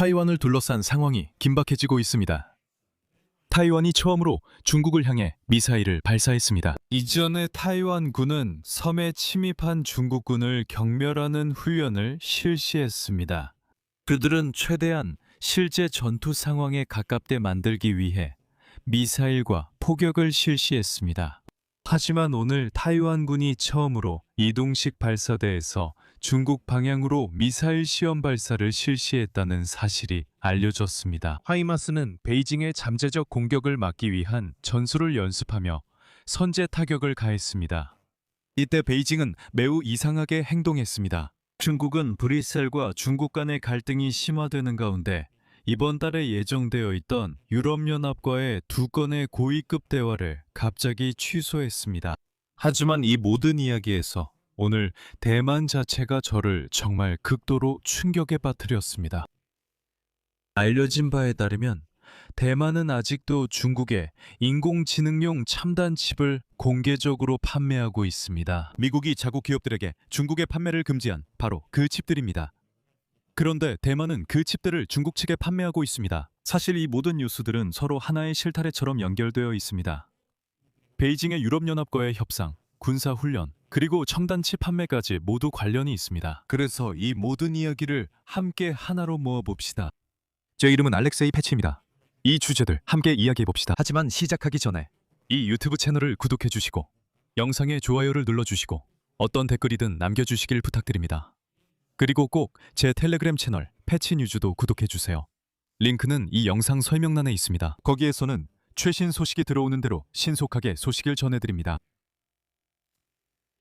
타이완을 둘러싼 상황이 긴박해지고 있습니다. 타이완이 처음으로 중국을 향해 미사일을 발사했습니다. 이전에 타이완군은 섬에 침입한 중국군을 경멸하는 훈련을 실시했습니다. 그들은 최대한 실제 전투 상황에 가깝게 만들기 위해 미사일과 포격을 실시했습니다. 하지만 오늘 타이완군이 처음으로 이동식 발사대에서 중국 방향으로 미사일 시험 발사를 실시했다는 사실이 알려졌습니다. 하이마스는 베이징의 잠재적 공격을 막기 위한 전술을 연습하며 선제 타격을 가했습니다. 이때 베이징은 매우 이상하게 행동했습니다. 중국은 브뤼셀과 중국 간의 갈등이 심화되는 가운데 이번 달에 예정되어 있던 유럽연합과의 두 건의 고위급 대화를 갑자기 취소했습니다. 하지만 이 모든 이야기에서 오늘 대만 자체가 저를 정말 극도로 충격에 빠뜨렸습니다. 알려진 바에 따르면 대만은 아직도 중국에 인공지능용 첨단 칩을 공개적으로 판매하고 있습니다. 미국이 자국 기업들에게 중국의 판매를 금지한 바로 그 칩들입니다. 그런데 대만은 그 칩들을 중국 측에 판매하고 있습니다. 사실 이 모든 뉴스들은 서로 하나의 실타래처럼 연결되어 있습니다. 베이징의 유럽연합과의 협상, 군사훈련, 그리고 첨단칩 판매까지 모두 관련이 있습니다. 그래서 이 모든 이야기를 함께 하나로 모아봅시다. 제 이름은 알렉세이 패치입니다. 이 주제들 함께 이야기해봅시다. 하지만 시작하기 전에 이 유튜브 채널을 구독해주시고 영상에 좋아요를 눌러주시고 어떤 댓글이든 남겨주시길 부탁드립니다. 그리고 꼭 제 텔레그램 채널 패치뉴즈도 구독해주세요. 링크는 이 영상 설명란에 있습니다. 거기에서는 최신 소식이 들어오는 대로 신속하게 소식을 전해드립니다.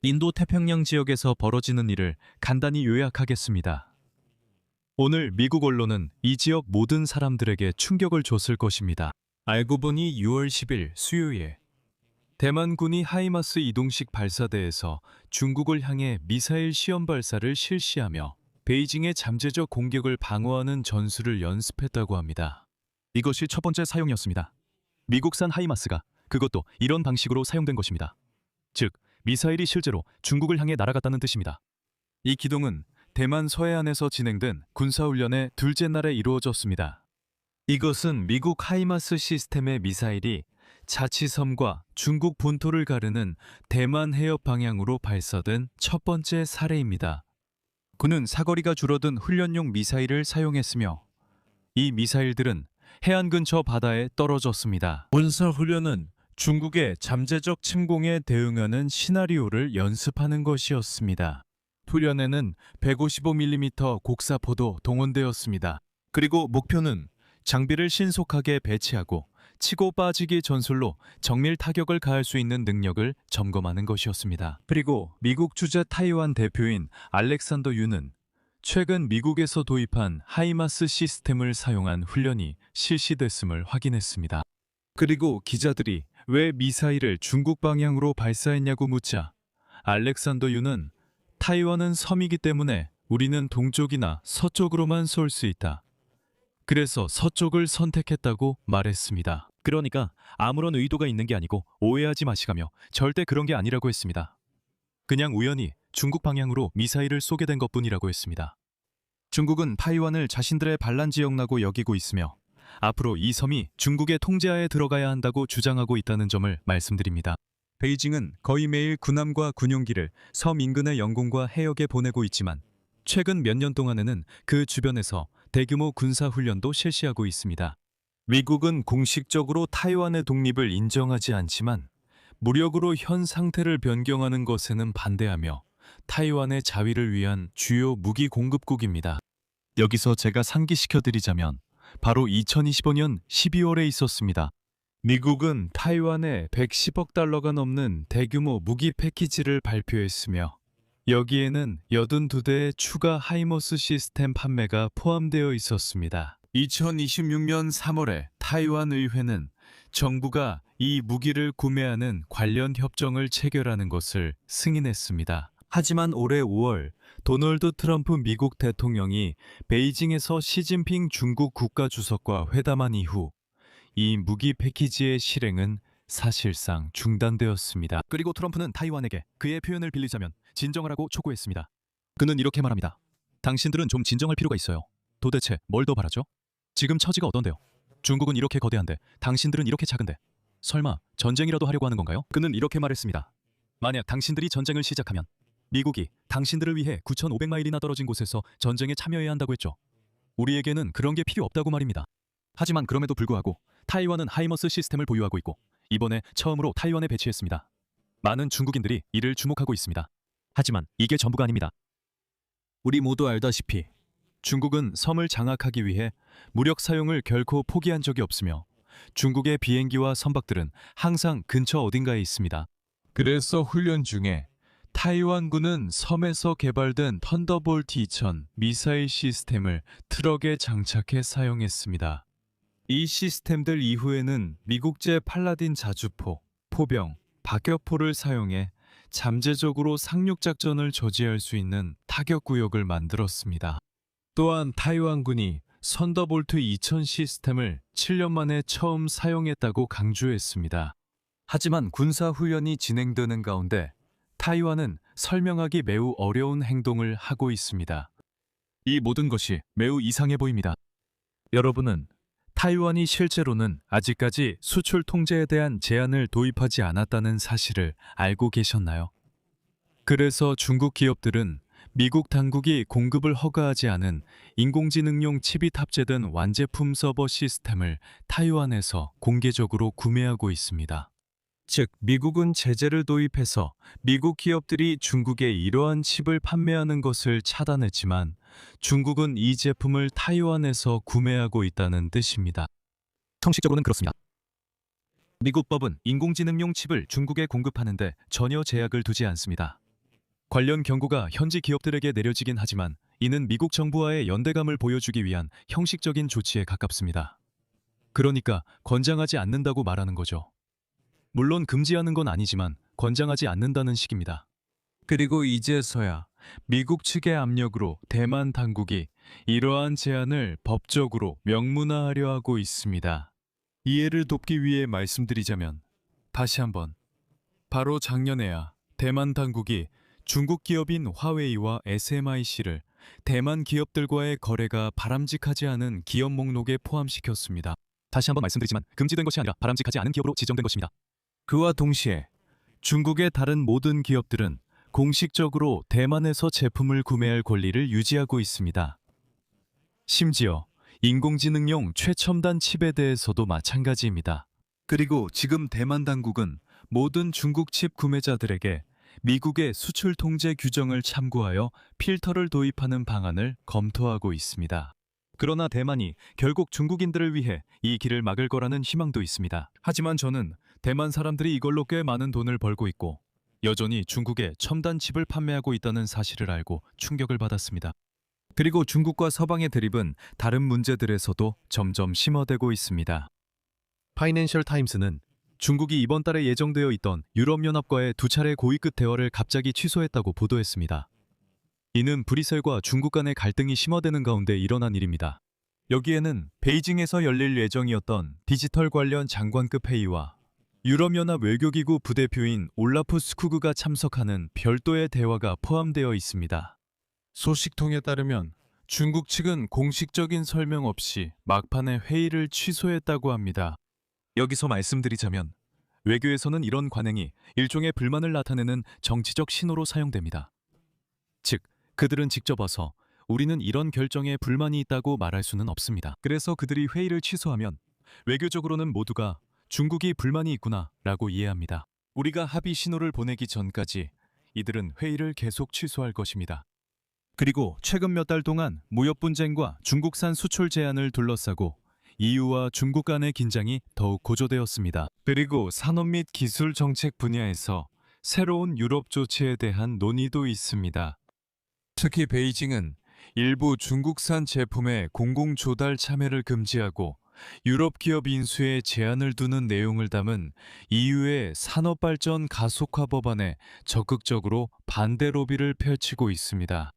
인도 태평양 지역에서 벌어지는 일을 간단히 요약하겠습니다. 오늘 미국 언론은 이 지역 모든 사람들에게 충격을 줬을 것입니다. 알고 보니 6월 10일 수요일 대만군이 하이마스 이동식 발사대에서 중국을 향해 미사일 시험 발사를 실시하며 베이징의 잠재적 공격을 방어하는 전술을 연습했다고 합니다. 이것이 첫 번째 사용이었습니다. 미국산 하이마스가 그것도 이런 방식으로 사용된 것입니다. 즉, 미사일이 실제로 중국을 향해 날아갔다는 뜻입니다. 이 기동은 대만 서해안에서 진행된 군사훈련의 둘째 날에 이루어졌습니다. 이것은 미국 하이마스 시스템의 미사일이 자치섬과 중국 본토를 가르는 대만 해협 방향으로 발사된 첫 번째 사례입니다. 군은 사거리가 줄어든 훈련용 미사일을 사용했으며 이 미사일들은 해안 근처 바다에 떨어졌습니다. 군사훈련은 중국의 잠재적 침공에 대응하는 시나리오를 연습하는 것이었습니다. 훈련에는 155mm 곡사포도 동원되었습니다. 그리고 목표는 장비를 신속하게 배치하고 치고 빠지기 전술로 정밀 타격을 가할 수 있는 능력을 점검하는 것이었습니다. 그리고 미국 주재 타이완 대표인 알렉산더 윤은 최근 미국에서 도입한 하이마스 시스템을 사용한 훈련이 실시됐음을 확인했습니다. 그리고 기자들이 왜 미사일을 중국 방향으로 발사했냐고 묻자 알렉산더 윤은 타이완은 섬이기 때문에 우리는 동쪽이나 서쪽으로만 쏠 수 있다. 그래서 서쪽을 선택했다고 말했습니다. 그러니까 아무런 의도가 있는 게 아니고 오해하지 마시가며 절대 그런 게 아니라고 했습니다. 그냥 우연히 중국 방향으로 미사일을 쏘게 된 것뿐이라고 했습니다. 중국은 타이완을 자신들의 반란지역라고 여기고 있으며 앞으로 이 섬이 중국의 통제하에 들어가야 한다고 주장하고 있다는 점을 말씀드립니다. 베이징은 거의 매일 군함과 군용기를 섬 인근의 영공과 해역에 보내고 있지만 최근 몇 년 동안에는 그 주변에서 대규모 군사훈련도 실시하고 있습니다. 미국은 공식적으로 타이완의 독립을 인정하지 않지만 무력으로 현 상태를 변경하는 것에는 반대하며 타이완의 자위를 위한 주요 무기 공급국입니다. 여기서 제가 상기시켜드리자면 바로 2025년 12월에 있었습니다. 미국은 타이완에 110억 달러가 넘는 대규모 무기 패키지를 발표했으며 여기에는 82대의 추가 하이머스 시스템 판매가 포함되어 있었습니다. 2026년 3월에 타이완 의회는 정부가 이 무기를 구매하는 관련 협정을 체결하는 것을 승인했습니다. 하지만 올해 5월 도널드 트럼프 미국 대통령이 베이징에서 시진핑 중국 국가주석과 회담한 이후 이 무기 패키지의 실행은 사실상 중단되었습니다. 그리고 트럼프는 타이완에게 그의 표현을 빌리자면 진정하라고 촉구했습니다. 그는 이렇게 말합니다. 당신들은 좀 진정할 필요가 있어요. 도대체 뭘 더 바라죠? 지금 처지가 어떤데요? 중국은 이렇게 거대한데 당신들은 이렇게 작은데 설마 전쟁이라도 하려고 하는 건가요? 그는 이렇게 말했습니다. 만약 당신들이 전쟁을 시작하면 미국이 당신들을 위해 9,500마일이나 떨어진 곳에서 전쟁에 참여해야 한다고 했죠. 우리에게는 그런 게 필요 없다고 말입니다. 하지만 그럼에도 불구하고 타이완은 하이머스 시스템을 보유하고 있고 이번에 처음으로 타이완에 배치했습니다. 많은 중국인들이 이를 주목하고 있습니다. 하지만 이게 전부가 아닙니다. 우리 모두 알다시피 중국은 섬을 장악하기 위해 무력 사용을 결코 포기한 적이 없으며 중국의 비행기와 선박들은 항상 근처 어딘가에 있습니다. 그래서 훈련 중에 타이완군은 섬에서 개발된 턴더볼트 2000 미사일 시스템을 트럭에 장착해 사용했습니다. 이 시스템들 이후에는 미국제 팔라딘 자주포, 포병, 박격포를 사용해 잠재적으로 상륙작전을 저지할 수 있는 타격구역을 만들었습니다. 또한 타이완군이 썬더볼트 2000 시스템을 7년 만에 처음 사용했다고 강조했습니다. 하지만 군사훈련이 진행되는 가운데 타이완은 설명하기 매우 어려운 행동을 하고 있습니다. 이 모든 것이 매우 이상해 보입니다. 여러분은 타이완이 실제로는 아직까지 수출 통제에 대한 제한을 도입하지 않았다는 사실을 알고 계셨나요? 그래서 중국 기업들은 미국 당국이 공급을 허가하지 않은 인공지능용 칩이 탑재된 완제품 서버 시스템을 타이완에서 공개적으로 구매하고 있습니다. 즉, 미국은 제재를 도입해서 미국 기업들이 중국에 이러한 칩을 판매하는 것을 차단했지만 중국은 이 제품을 타이완에서 구매하고 있다는 뜻입니다. 형식적으로는 그렇습니다. 미국 법은 인공지능용 칩을 중국에 공급하는데 전혀 제약을 두지 않습니다. 관련 경고가 현지 기업들에게 내려지긴 하지만 이는 미국 정부와의 연대감을 보여주기 위한 형식적인 조치에 가깝습니다. 그러니까 권장하지 않는다고 말하는 거죠. 물론 금지하는 건 아니지만 권장하지 않는다는 식입니다. 그리고 이제서야 미국 측의 압력으로 대만 당국이 이러한 제안을 법적으로 명문화하려 하고 있습니다. 이해를 돕기 위해 말씀드리자면 다시 한번 바로 작년에야 대만 당국이 중국 기업인 화웨이와 SMIC를 대만 기업들과의 거래가 바람직하지 않은 기업 목록에 포함시켰습니다. 다시 한번 말씀드리지만 금지된 것이 아니라 바람직하지 않은 기업으로 지정된 것입니다. 그와 동시에 중국의 다른 모든 기업들은 공식적으로 대만에서 제품을 구매할 권리를 유지하고 있습니다. 심지어 인공지능용 최첨단 칩에 대해서도 마찬가지입니다. 그리고 지금 대만 당국은 모든 중국 칩 구매자들에게 미국의 수출 통제 규정을 참고하여 필터를 도입하는 방안을 검토하고 있습니다. 그러나 대만이 결국 중국인들을 위해 이 길을 막을 거라는 희망도 있습니다. 하지만 저는 대만 사람들이 이걸로 꽤 많은 돈을 벌고 있고 여전히 중국에 첨단 칩을 판매하고 있다는 사실을 알고 충격을 받았습니다. 그리고 중국과 서방의 대립은 다른 문제들에서도 점점 심화되고 있습니다. 파이낸셜 타임스는 중국이 이번 달에 예정되어 있던 유럽연합과의 2차례 고위급 대화를 갑자기 취소했다고 보도했습니다. 이는 브뤼셀과 중국 간의 갈등이 심화되는 가운데 일어난 일입니다. 여기에는 베이징에서 열릴 예정이었던 디지털 관련 장관급 회의와 유럽연합 외교기구 부대표인 올라프 스쿠그가 참석하는 별도의 대화가 포함되어 있습니다. 소식통에 따르면 중국 측은 공식적인 설명 없이 막판에 회의를 취소했다고 합니다. 여기서 말씀드리자면 외교에서는 이런 관행이 일종의 불만을 나타내는 정치적 신호로 사용됩니다. 즉, 그들은 직접 와서 우리는 이런 결정에 불만이 있다고 말할 수는 없습니다. 그래서 그들이 회의를 취소하면 외교적으로는 모두가 중국이 불만이 있구나 라고 이해합니다. 우리가 합의 신호를 보내기 전까지 이들은 회의를 계속 취소할 것입니다. 그리고 최근 몇 달 동안 무역 분쟁과 중국산 수출 제한을 둘러싸고 EU와 중국 간의 긴장이 더욱 고조되었습니다. 그리고 산업 및 기술 정책 분야에서 새로운 유럽 조치에 대한 논의도 있습니다. 특히 베이징은 일부 중국산 제품의 공공 조달 참여를 금지하고 유럽 기업 인수에 제한을 두는 내용을 담은 EU의 산업발전 가속화 법안에 적극적으로 반대 로비를 펼치고 있습니다.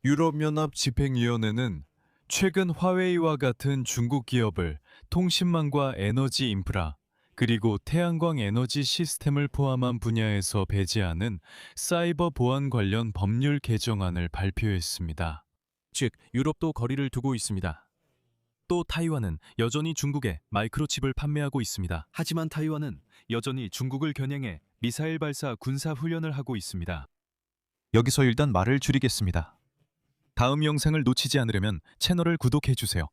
유럽연합 집행위원회는 최근 화웨이와 같은 중국 기업을 통신망과 에너지 인프라, 그리고 태양광 에너지 시스템을 포함한 분야에서 배제하는 사이버 보안 관련 법률 개정안을 발표했습니다. 즉 유럽도 거리를 두고 있습니다. 또 타이완은 여전히 중국에 마이크로칩을 판매하고 있습니다. 하지만 타이완은 여전히 중국을 겨냥해 미사일 발사 군사 훈련을 하고 있습니다. 여기서 일단 말을 줄이겠습니다. 다음 영상을 놓치지 않으려면 채널을 구독해 주세요.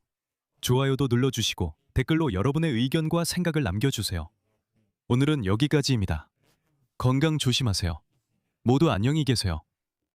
좋아요도 눌러주시고 댓글로 여러분의 의견과 생각을 남겨주세요. 오늘은 여기까지입니다. 건강 조심하세요. 모두 안녕히 계세요.